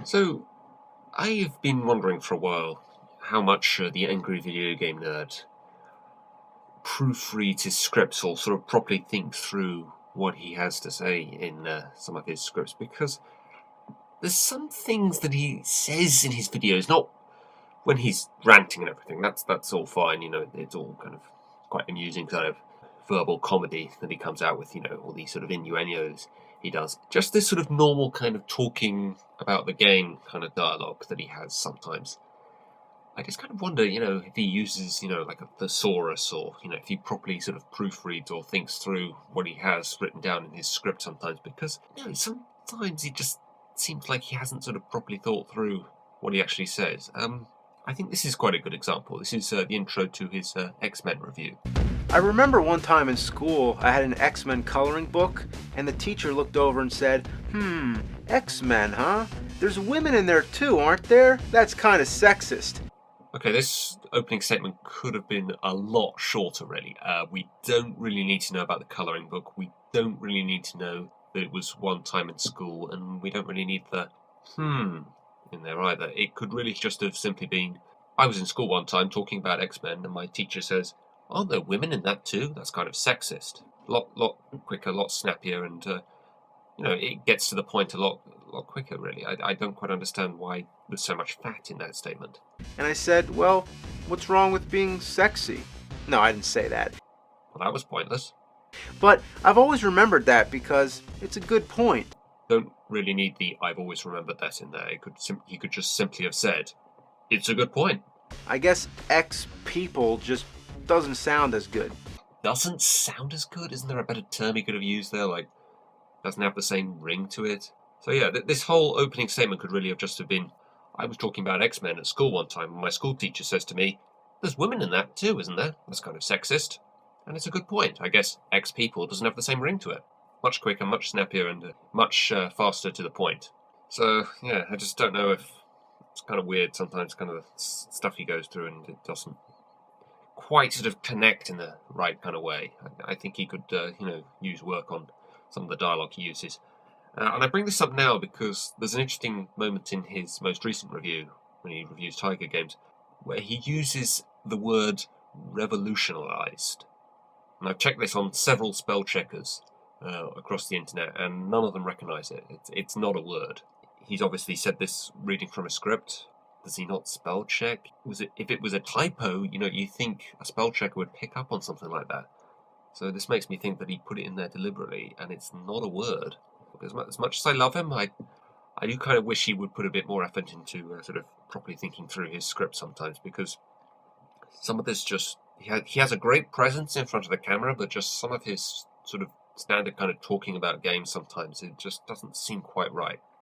So, I've been wondering for a while how much the angry video game nerd proofreads his scripts or sort of properly thinks through what he has to say in some of his scripts, because there's some things that he says in his videos, not when he's ranting and everything, that's all fine, it's all kind of quite amusing kind of verbal comedy that he comes out with, all these sort of innuendos he does. Just this sort of normal kind of talking about the game kind of dialogue that he has sometimes. I just kind of wonder, if he uses, like a thesaurus or, if he properly sort of proofreads or thinks through what he has written down in his script sometimes, because, sometimes he just seems like he hasn't sort of properly thought through what he actually says. I think this is quite a good example. This is the intro to his X-Men review. I remember one time in school I had an X-Men coloring book, and the teacher looked over and said, X-Men, huh? There's women in there too, aren't there? That's kind of sexist. Okay, this opening statement could have been a lot shorter, really. We don't really need to know about the colouring book. We don't really need to know that it was one time in school, and we don't really need the in there either. It could really just have simply been, I was in school one time talking about X-Men, and my teacher says, aren't there women in that too? That's kind of sexist. Lot quicker, lot snappier, and it gets to the point a lot quicker, really. I don't quite understand why there's so much fat in that statement. And I said, well, what's wrong with being sexy? No, I didn't say that. Well, that was pointless. But I've always remembered that because it's a good point. Don't really need the I've always remembered that in there. He could just simply have said, it's a good point. I guess X-people just doesn't sound as good. Doesn't sound as good? Isn't there a better term he could have used there? Like, doesn't have the same ring to it? So yeah, this whole opening statement could really have just have been, I was talking about X-Men at school one time, and my school teacher says to me, there's women in that too, isn't there? That's kind of sexist. And it's a good point. I guess X-people doesn't have the same ring to it. Much quicker, much snappier, and much faster to the point. So, yeah, I just don't know if it's kind of weird sometimes, kind of the stuff he goes through, and it doesn't quite sort of connect in the right kind of way. I think he could, use work on some of the dialogue he uses. And I bring this up now because there's an interesting moment in his most recent review, when he reviews Tiger Games, where he uses the word revolutionized. And I've checked this on several spell checkers across the internet, and none of them recognize it. It's not a word. He's obviously said this reading from a script. Does he not spell check? If it was a typo, you think a spell checker would pick up on something like that. So this makes me think that he put it in there deliberately, and it's not a word. As much as I love him, I do kind of wish he would put a bit more effort into sort of properly thinking through his script sometimes, because some of this just, he has a great presence in front of the camera, but just some of his sort of standard kind of talking about games sometimes, it just doesn't seem quite right.